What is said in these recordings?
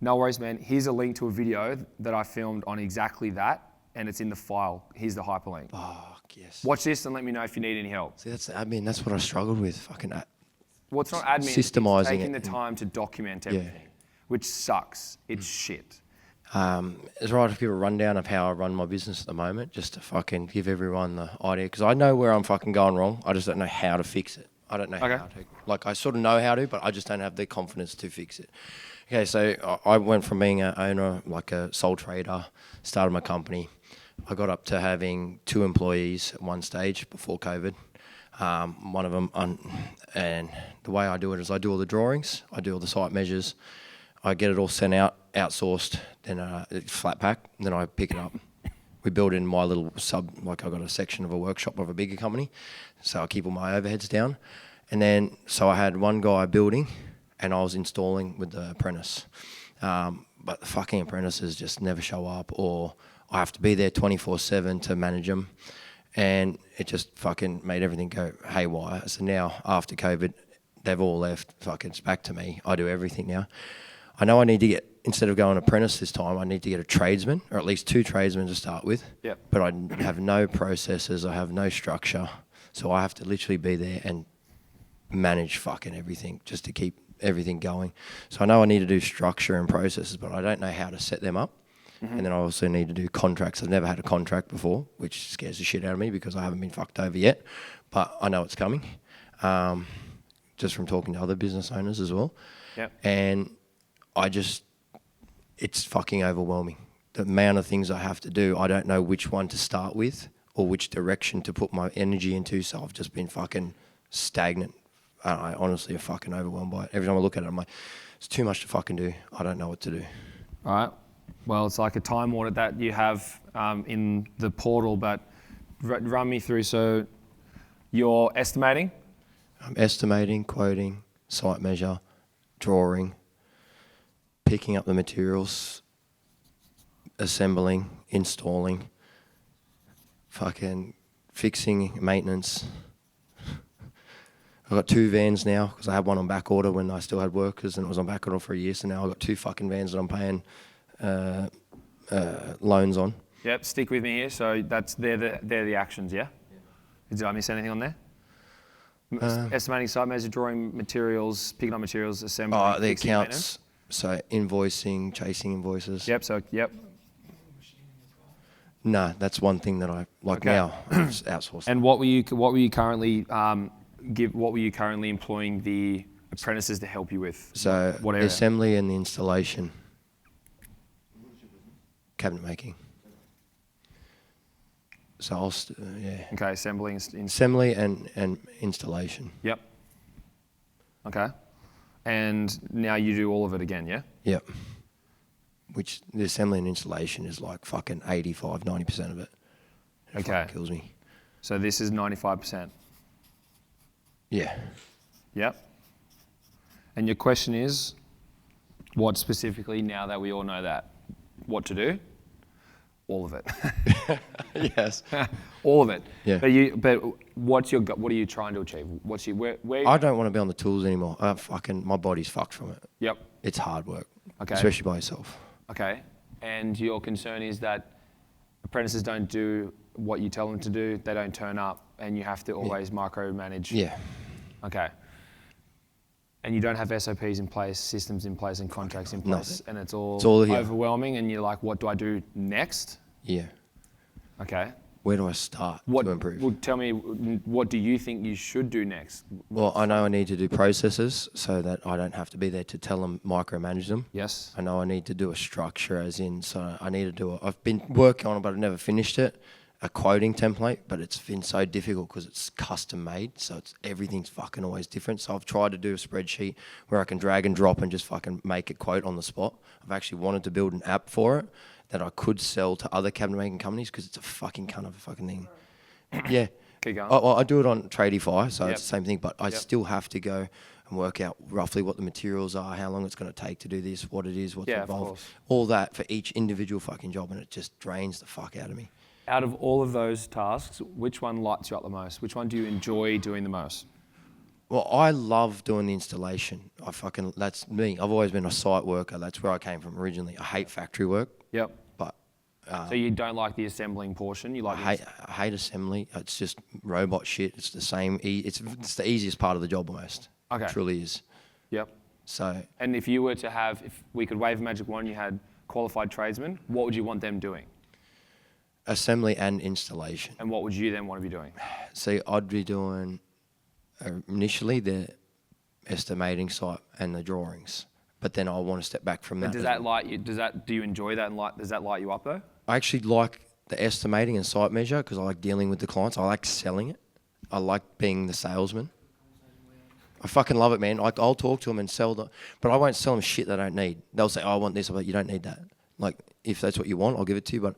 No worries, man. Here's a link to a video that I filmed on exactly that, and it's in the file. Here's the hyperlink. Oh, yes. Watch this and let me know if you need any help. See, that's the admin. That's what I struggled with. Fucking Well, it's not admin. Systemizing it's taking it. the time to document everything, which sucks. It's shit. It's right to give a rundown of how I run my business at the moment, just to fucking give everyone the idea. Because I know where I'm fucking going wrong. I just don't know how to fix it. I don't know how to. Like, I sort of know how to, but I just don't have the confidence to fix it. Okay, so I went from being an owner, like a sole trader, started my company. I got up to having 2 employees at one stage before COVID. One of them, and the way I do it is I do all the drawings, I do all the site measures, I get it all sent out, outsourced, then it's flat pack, and then I pick it up. We build in my little like I got a section of a workshop of a bigger company, so I keep all my overheads down. And then, so I had one guy building, and I was installing with the apprentice. But the fucking apprentices just never show up, or I have to be there 24/7 to manage them. And it just fucking made everything go haywire. So now, after COVID, they've all left. Fucking, it's back to me. I do everything now. I know I need to get, instead of going apprentice this time, I need to get a tradesman, or at least 2 tradesmen to start with. Yep. But I have no processes. I have no structure. So I have to literally be there and manage fucking everything just to keep everything going. So I know I need to do structure and processes, but I don't know how to set them up. And then I also need to do contracts. I've never had a contract before, which scares the shit out of me because I haven't been fucked over yet, but I know it's coming, just from talking to other business owners as well. Yep. And it's fucking overwhelming. The amount of things I have to do, I don't know which one to start with or which direction to put my energy into, so I've just been fucking stagnant. I honestly am fucking overwhelmed by it. Every time I look at it, I'm like, it's too much to fucking do. I don't know what to do. All right. Well, it's like a time audit that you have in the portal, but run me through. So you're estimating? I'm estimating, quoting, site measure, drawing, picking up the materials, assembling, installing, fucking fixing, maintenance. I've got 2 vans now because I had one on back order when I still had workers and it was on back order for a year. So now I've got 2 fucking vans that I'm paying loans on. Yep, stick with me here. So they're the actions, yeah? Did I miss anything on there? Estimating, site measure, drawing materials, picking up materials, assembling. The accounts, so invoicing, chasing invoices. Yep, so, yep. No, that's one thing that I like now. It's outsourced. And what were you currently employing the apprentices to help you with? So what the area? assembly and the installation. Cabinet making. So I'll, Okay, assembly. Assembly and installation. Yep. Okay. And now you do all of it again, yeah? Yep. Which the assembly and installation is like fucking 85, 90% of it. It Okay. fucking kills me. So this is 95%. Yeah. Yep. And your question is, what specifically, now that we all know that, what to do? All of it. Yes. All of it. Yeah. But what are you trying to achieve? Where I don't want to be on the tools anymore. My body's fucked from it. Yep. It's hard work. Okay. Especially by yourself. Okay. And your concern is that apprentices don't do what you tell them to do, they don't turn up, and you have to always micromanage. Yeah. Okay. And you don't have SOPs in place, systems in place, and contracts in place, and it's all overwhelming, and you're like, what do I do next? Yeah. Okay. Where do I start to improve? Well, tell me, what do you think you should do next? Well, I know I need to do processes so that I don't have to be there to tell them, micromanage them. Yes. I know I need to do a structure, as in, so I need to do I've been working on it, but I've never finished it, a quoting template, but it's been so difficult because it's custom made, so everything's fucking always different. So I've tried to do a spreadsheet where I can drag and drop and just fucking make a quote on the spot. I've actually wanted to build an app for it that I could sell to other cabinet making companies because it's a fucking kind of a fucking thing. Yeah. Keep going. I do it on Tradiefy, so it's the same thing, but I still have to go and work out roughly what the materials are, how long it's going to take to do this, what it is, what's involved, all that for each individual fucking job, and it just drains the fuck out of me. Out of all of those tasks, which one lights you up the most? Which one do you enjoy doing the most? Well, I love doing the installation. That's me. I've always been a site worker. That's where I came from originally. I hate factory work, Yep. but So you don't like the assembling portion. You like I hate assembly. It's just robot shit. It's the same. It's the easiest part of the job almost. Okay. It truly is. Yep. So And if you were to have, if we could wave a magic wand, you had qualified tradesmen, what would you want them doing? assembly and installation. And what would you then want to be doing? See, I'd be doing initially the estimating site and the drawings, but then I want to step back from that. But does that light you? Do you enjoy that? And does that light you up though? I actually like the estimating and site measure because I like dealing with the clients. I like selling it. I like being the salesman. I fucking love it, man. Like, I'll talk to them and sell them, but I won't sell them shit they don't need. They'll say, oh, I want this. I'm like, you don't need that. Like, if that's what you want, I'll give it to you. But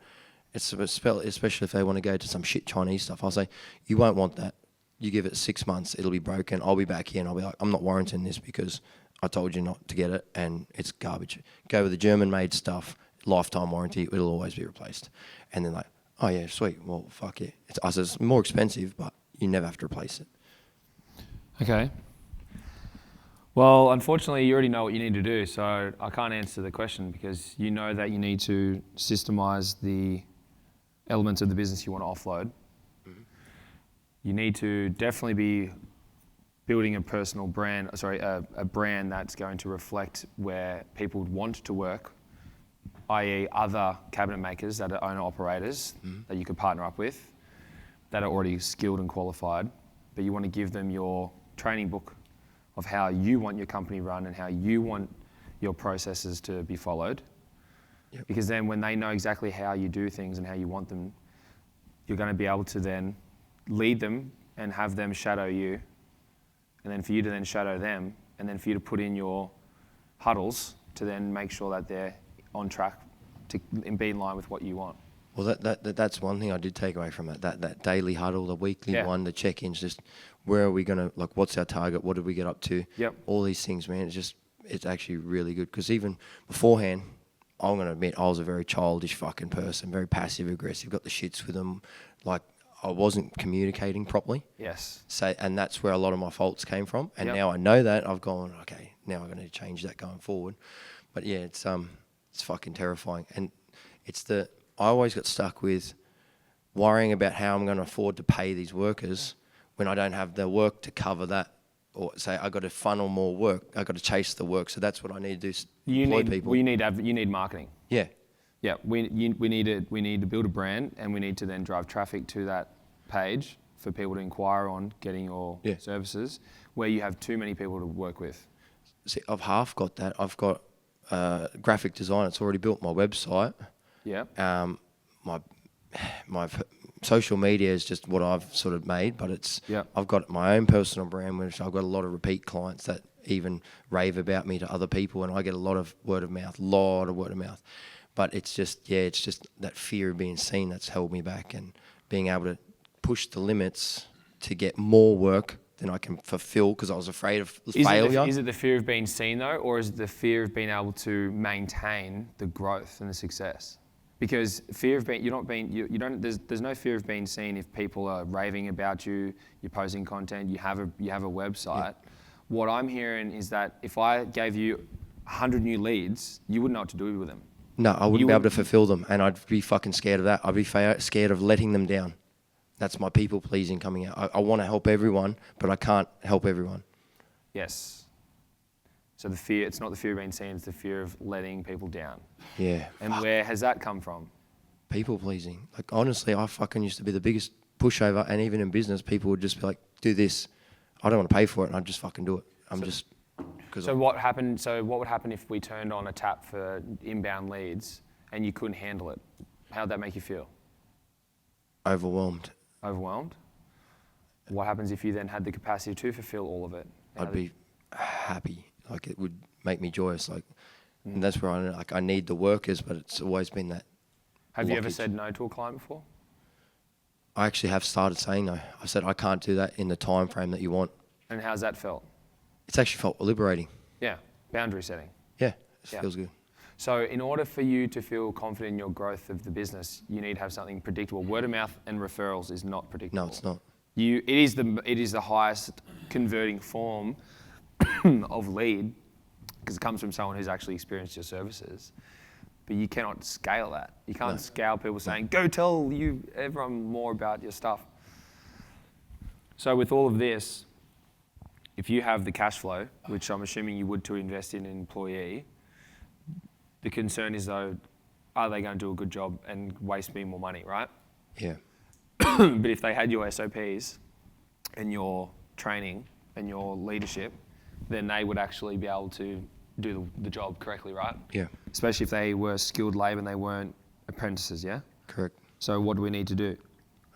it's especially if they want to go to some shit Chinese stuff. I'll say, you won't want that. You give it 6 months, it'll be broken. I'll be back here and I'll be like, I'm not warranting this because I told you not to get it and it's garbage. Go with the German-made stuff, lifetime warranty. It'll always be replaced. And then like, oh yeah, sweet. Well, fuck yeah. It's more expensive, but you never have to replace it. Okay. Well, unfortunately, you already know what you need to do, so I can't answer the question because you know that you need to systemize the elements of the business you want to offload. Mm-hmm. You need to definitely be building a personal brand, a brand that's going to reflect where people want to work, i.e. other cabinet makers that are owner-operators that you could partner up with that are already skilled and qualified, but you want to give them your training book of how you want your company run and how you want your processes to be followed. Yep. Because then when they know exactly how you do things and how you want them, you're going to be able to then lead them and have them shadow you, and then for you to then shadow them, and then for you to put in your huddles to then make sure that they're on track to be in line with what you want. Well, that's one thing I did take away from it. That daily huddle, the weekly one, the check-ins, just where are we going to, like, what's our target? What did we get up to? Yep. All these things, man, it's actually really good. Because even beforehand, I'm going to admit, I was a very childish fucking person, very passive-aggressive, got the shits with them. Like, I wasn't communicating properly. Yes. So, and that's where a lot of my faults came from. And now I know that, I've gone, okay, now I'm going to change that going forward. But yeah, it's fucking terrifying. And I always got stuck with worrying about how I'm going to afford to pay these workers when I don't have the work to cover that, or say I got to funnel more work. I got to chase the work. So that's what I need to do. You need marketing. Yeah. Yeah. We need to build a brand, and we need to then drive traffic to that page for people to inquire on getting your services. Where you have too many people to work with. See, I've half got that. I've got graphic design. It's already built my website. Yeah. My social media is just what I've sort of made, but I've got my own personal brand, which I've got a lot of repeat clients that even rave about me to other people, and I get a lot of word of mouth. But it's just that fear of being seen that's held me back, and being able to push the limits to get more work than I can fulfill because I was afraid of failure. Is it the fear of being seen though, or is it the fear of being able to maintain the growth and the success? Because fear of being, there's no fear of being seen if people are raving about you, you're posting content, you have a website. Yeah. What I'm hearing is that if I gave you 100 new leads, you wouldn't know what to do with them. No, I wouldn't be able to fulfill them, and I'd be fucking scared of that. I'd be scared of letting them down. That's my people pleasing coming out. I want to help everyone, but I can't help everyone. Yes. So it's not the fear of being seen, it's the fear of letting people down. Yeah. And where has that come from? People pleasing. Like, honestly, I fucking used to be the biggest pushover, and even in business, people would just be like, do this. I don't want to pay for it, and I'd just fucking do it. What would happen if we turned on a tap for inbound leads and you couldn't handle it? How'd that make you feel? Overwhelmed. Overwhelmed? What happens if you then had the capacity to fulfill all of it? I'd be happy. Like, it would make me joyous. Like, and that's where I need the workers, but it's always been that. Have you ever said no to a client before? I actually have started saying no. I said I can't do that in the time frame that you want. And how's that felt? It's actually felt liberating. Yeah, boundary setting. Yeah, it feels good. So in order for you to feel confident in your growth of the business, you need to have something predictable. Word of mouth and referrals is not predictable. No, it's not. it is the highest converting form of lead because it comes from someone who's actually experienced your services. But you cannot scale that. You can't scale people saying, go tell everyone more about your stuff. So with all of this, if you have the cash flow, which I'm assuming you would to invest in an employee, the concern is though, are they going to do a good job and waste me more money, right? Yeah. But if they had your SOPs and your training and your leadership, then they would actually be able to do the job correctly, right? Yeah. Especially if they were skilled labour and they weren't apprentices, yeah? Correct. So what do we need to do?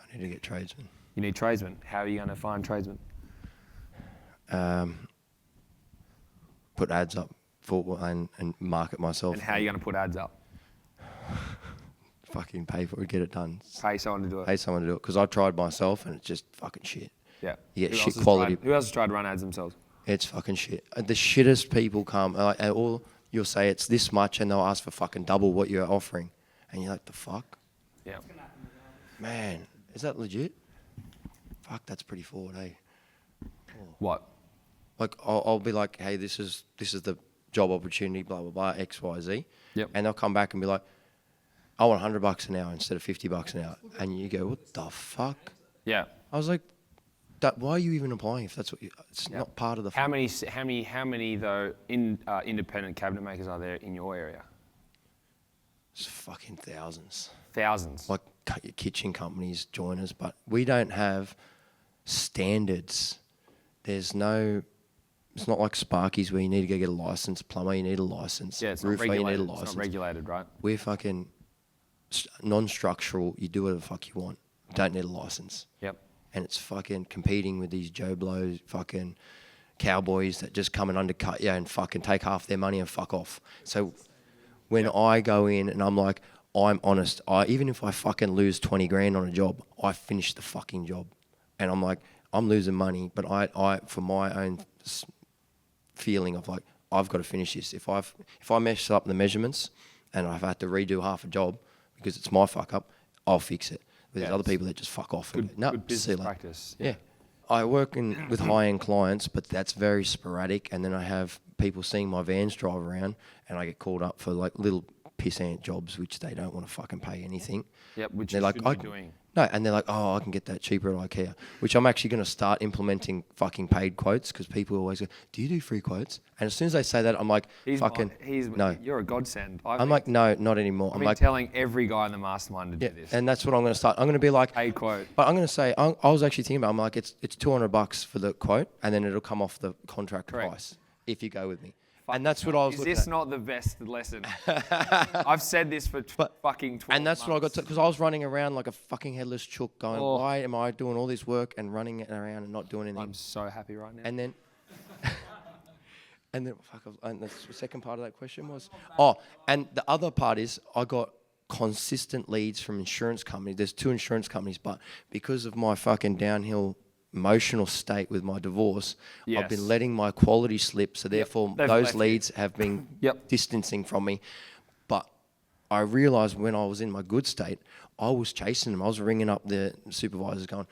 I need to get tradesmen. You need tradesmen. How are you going to find tradesmen? Put ads up and market myself. And how are you going to put ads up? Fucking pay for it, get it done. Pay someone to do it. Pay someone to do it. Because I tried myself and it's just fucking shit. Yeah. You get Who shit else has quality. who else has tried to run ads themselves? It's fucking shit. The shittest people come, and all you'll say it's this much, and they'll ask for fucking double what you're offering, and you're like, the fuck, Yeah. man, is that legit? Fuck, that's pretty forward, eh? What? Like I'll be like, hey, this is the job opportunity, blah blah blah, X Y Z, Yep. and they'll come back and be like, I want $100 an hour instead of $50 an hour, and you go, what the fuck? Yeah. I was like, why are you even applying if that's what it's not part of the. How many though independent cabinet makers are there in your area? It's fucking thousands. Thousands. Like your kitchen companies join us, but we don't have standards. It's not like Sparky's where you need to go get a license. Plumber, you need a license. Yeah, it's not Roofer, you need a regulated. license. It's not regulated, right? We're fucking non-structural. You do whatever the fuck you want. Don't need a license. Yep. And it's fucking competing with these Joe Blows, fucking cowboys that just come and undercut you and fucking take half their money and fuck off. So when I go in and I'm like, I'm honest, even if I fucking lose 20 grand on a job, I finish the fucking job. And I'm like, I'm losing money, but I for my own feeling of like, I've got to finish this. If I mess up the measurements and I've had to redo half a job because it's my fuck up, I'll fix it. But there's other people that just fuck off. Good business practice. Yeah. I work with high-end clients, but that's very sporadic. And then I have people seeing my vans drive around and I get called up for like little pissant jobs, which they don't want to fucking pay anything. Yep, which they're you like, shouldn't be doing. No, and they're like, oh, I can get that cheaper at IKEA, which I'm actually going to start implementing fucking paid quotes because people always go, do you do free quotes? And as soon as they say that, I'm like, no. You're a godsend. I'm like, no, not anymore. I've been telling every guy in the mastermind to do this. And that's what I'm going to start. I'm going to be like, paid quote. But I'm going to say, I was actually thinking about, I'm like, it's $200 for the quote, and then it'll come off the contract price if you go with me. And that's what I was looking at. Is this not the best lesson? I've said this for fucking 12 And that's months. what I got to, because I was running around like a fucking headless chook going, why am I doing all this work and running it around and not doing anything? I'm so happy right now. And then, and the second part of that question was, and the other part is I got consistent leads from insurance companies. There's 2 insurance companies, but because of my fucking downhill emotional state with my divorce, I've been letting my quality slip, so therefore those leads have been distancing from me. But I realised when I was in my good state, I was chasing them. I was ringing up the supervisors going,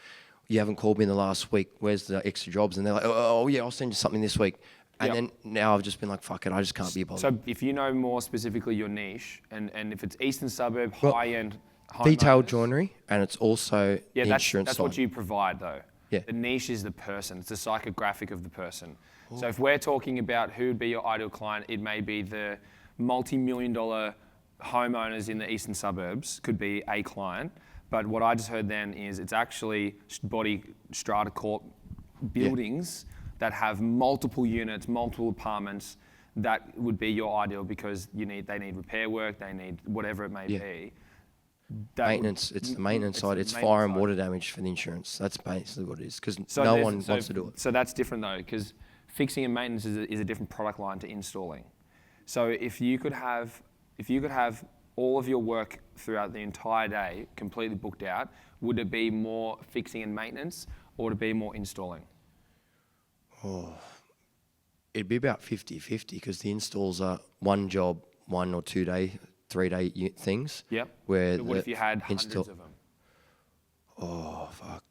you haven't called me in the last week, where's the extra jobs? And they're like, oh yeah, I'll send you something this week. And then now I've just been like, fuck it, I just can't be bothered. So if you know more specifically your niche, and if it's eastern suburb, high-end detailed joinery, and it's also the insurance that's side. what you provide though. Yeah. The niche is the person. It's the psychographic of the person. Ooh. So if we're talking about who would be your ideal client, it may be the multi-million-dollar homeowners in the eastern suburbs could be a client. But what I just heard then is it's actually body strata corp buildings that have multiple units, multiple apartments. That would be your ideal because they need repair work, they need whatever it may be. Maintenance. It's the maintenance side. It's fire and water damage for the insurance. That's basically what it is. Because no one wants to do it. So that's different though, because fixing and maintenance is a different product line to installing. So if you could have all of your work throughout the entire day completely booked out, would it be more fixing and maintenance, or would it be more installing? Oh, it'd be about 50-50 because the installs are one job, 1 or 2 day. 3-day things. Yep. Where but what if you had hundreds of them? Oh, fuck.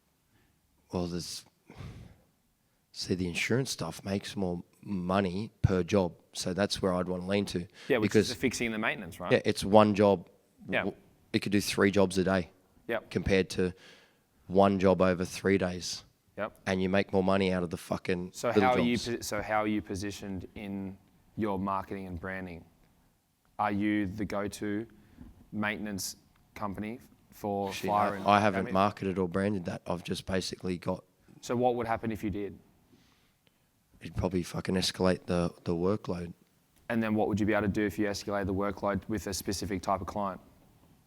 Well, the insurance stuff makes more money per job. So that's where I'd want to lean to. Yeah, which because is the fixing and the maintenance, right? yeah, it's one job. Yeah. It could do 3 jobs a day. Yep. Compared to one job over 3 days. Yep. And you make more money out of the fucking So little how jobs. are you positioned in your marketing and branding? Are you the go-to maintenance company for Shit, fire and I haven't damage? marketed or branded that. I've just basically got. So what would happen if you did? It'd probably fucking escalate the workload. And then what would you be able to do if you escalate the workload with a specific type of client?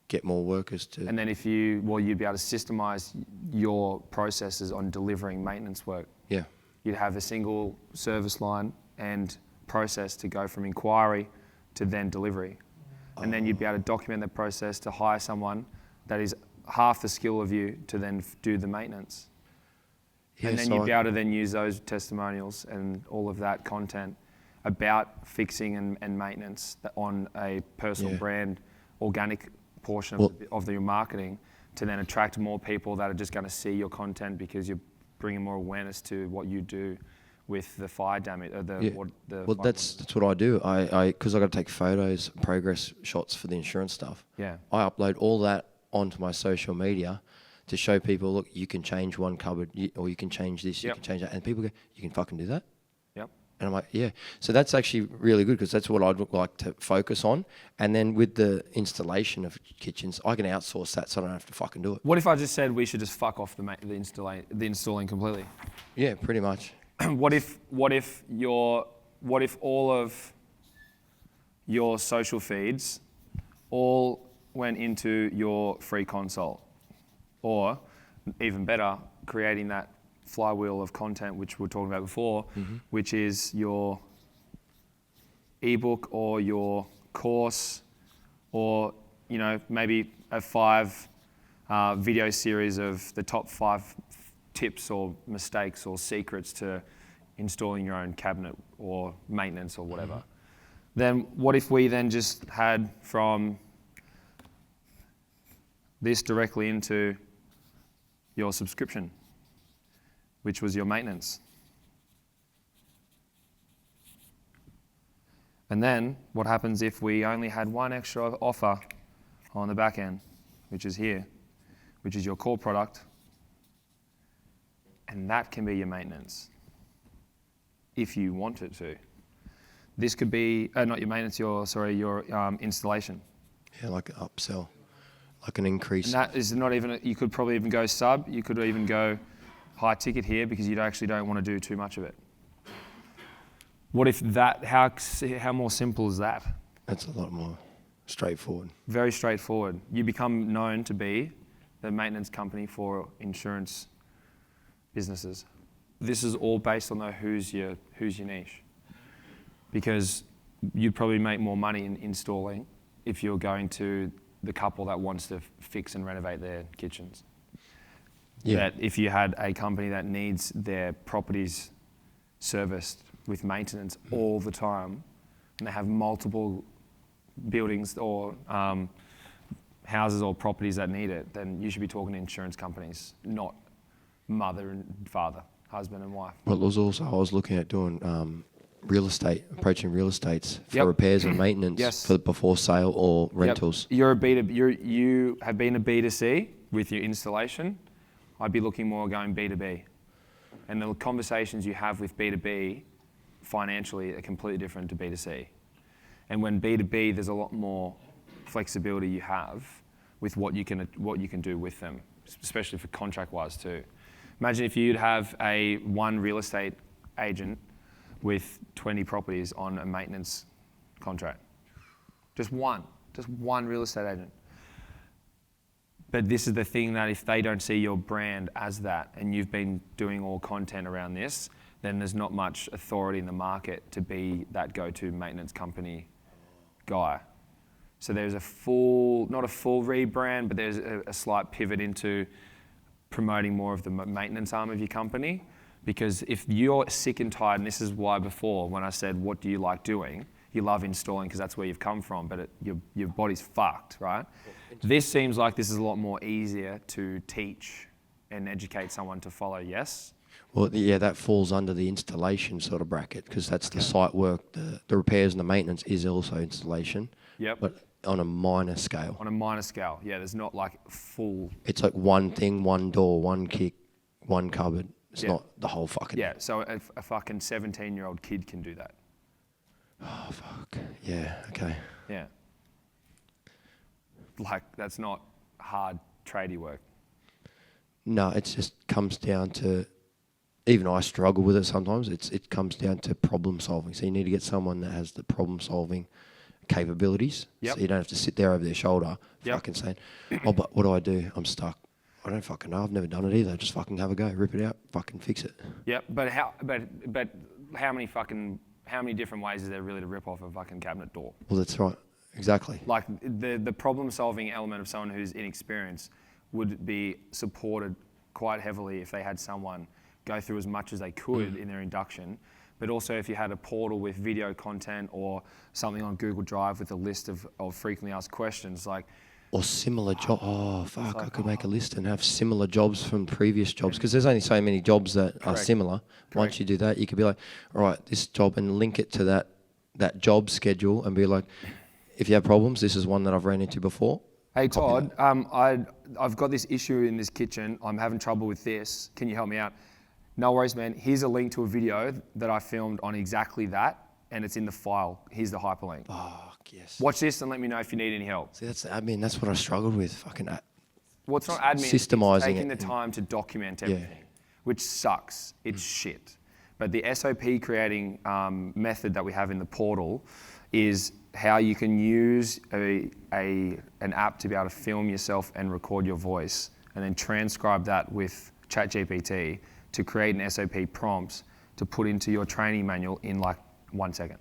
Get more workers to. And then you'd be able to systemize your processes on delivering maintenance work. Yeah. You'd have a single service line and process to go from inquiry to then delivery. And then you'd be able to document the process to hire someone that is half the skill of you to then do the maintenance. Yeah, And then so you'd be able to then use those testimonials and all of that content about fixing and maintenance on a personal brand, organic portion of your marketing to then attract more people that are just going to see your content because you're bringing more awareness to what you do with the fire damage. Well, that's what I do. Because I got to take photos, progress shots for the insurance stuff. Yeah. I upload all that onto my social media to show people, look, you can change one cupboard, or you can change this, you can change that, and people go, you can fucking do that. Yep. And I'm like, yeah. So that's actually really good because that's what I'd like to focus on. And then with the installation of kitchens, I can outsource that so I don't have to fucking do it. What if I just said we should just fuck off the installing completely? Yeah, pretty much. What if all of your social feeds all went into your free console? Or even better, creating that flywheel of content which we were talking about before, which is your ebook or your course, or maybe a 5 video series of the top 5 tips or mistakes or secrets to installing your own cabinet or maintenance or whatever. Then what if we then just had from this directly into your subscription, which was your maintenance? And then what happens if we only had one extra offer on the back end, which is here, which is your core product, and that can be your maintenance if you want it to. This could be, not your maintenance, your installation. Yeah, like an upsell, like an increase. And that is not even, you could probably even go sub, you could even go high ticket here because you actually don't want to do too much of it. What if that, how more simple is that? That's a lot more straightforward. Very straightforward. You become known to be the maintenance company for insurance businesses. This is all based on who's your niche. Because you'd probably make more money in installing if you're going to the couple that wants to fix and renovate their kitchens. Yeah. That if you had a company that needs their properties serviced with maintenance all the time, and they have multiple buildings or houses or properties that need it, then you should be talking to insurance companies, not mother and father, husband and wife. Well, it was also, I was looking at doing approaching real estates for Yep. repairs and maintenance Yes. for before sale or rentals. Yep. You have been a B2C with your installation. I'd be looking more going B2B. And the conversations you have with B2B financially are completely different to B2C. And when B2B, there's a lot more flexibility you have with what you can do with them, especially for contract-wise too. Imagine if you'd have one real estate agent with 20 properties on a maintenance contract. Just one real estate agent. But this is the thing that if they don't see your brand as that, and you've been doing all content around this, then there's not much authority in the market to be that go-to maintenance company guy. So there's not a full rebrand, but there's a slight pivot into promoting more of the maintenance arm of your company. Because if you're sick and tired, and this is why before when I said, what do you like doing? You love installing because that's where you've come from, but your body's fucked, right? This seems like this is a lot more easier to teach and educate someone to follow, yes? Well, yeah, that falls under the installation sort of bracket because that's the site work. The repairs and the maintenance is also installation. Yep. But on a minor scale. On a minor scale, yeah, there's not like full... It's like one thing, one door, one kick, one cupboard. It's Yeah. not the whole fucking Yeah, so a fucking 17-year-old kid can do that. Oh, fuck. Yeah, okay. Yeah. Like, that's not hard tradie work. No, it just comes down to, even I struggle with it sometimes, it comes down to problem solving. So you need to get someone that has the problem solving capabilities. Yep. So you don't have to sit there over their shoulder Yep. fucking saying, oh, but what do? I'm stuck. I don't fucking know. I've never done it either. Just fucking have a go. Rip it out. Fucking fix it. Yep, but how many different ways is there really to rip off a fucking cabinet door? Well, that's right. Exactly. Like the problem solving element of someone who's inexperienced would be supported quite heavily if they had someone go through as much as they could in their induction. But also if you had a portal with video content or something on Google Drive with a list of frequently asked questions, like, Or similar job. Oh, fuck. I could make a list and have similar jobs from previous jobs because there's only so many jobs that are similar. Once you do that, you could be like, all right, this job, and link it to that job schedule and be like, if you have problems, this is one that I've ran into before. hey Todd, I've got this issue in this kitchen. I'm having trouble with this. Can you help me out? No worries, man. Here's a link to a video that I filmed on exactly that, and it's in the file. Here's the hyperlink. Fuck, yes. Watch this and let me know if you need any help. See, that's the admin. That's what I struggled with. Fucking Well, it's not admin. Systemizing it's taking it. the time to document everything, which sucks. It's shit. But the SOP creating method that we have in the portal is how you can use an app to be able to film yourself and record your voice and then transcribe that with ChatGPT to create an SOP prompt to put into your training manual in like 1 second.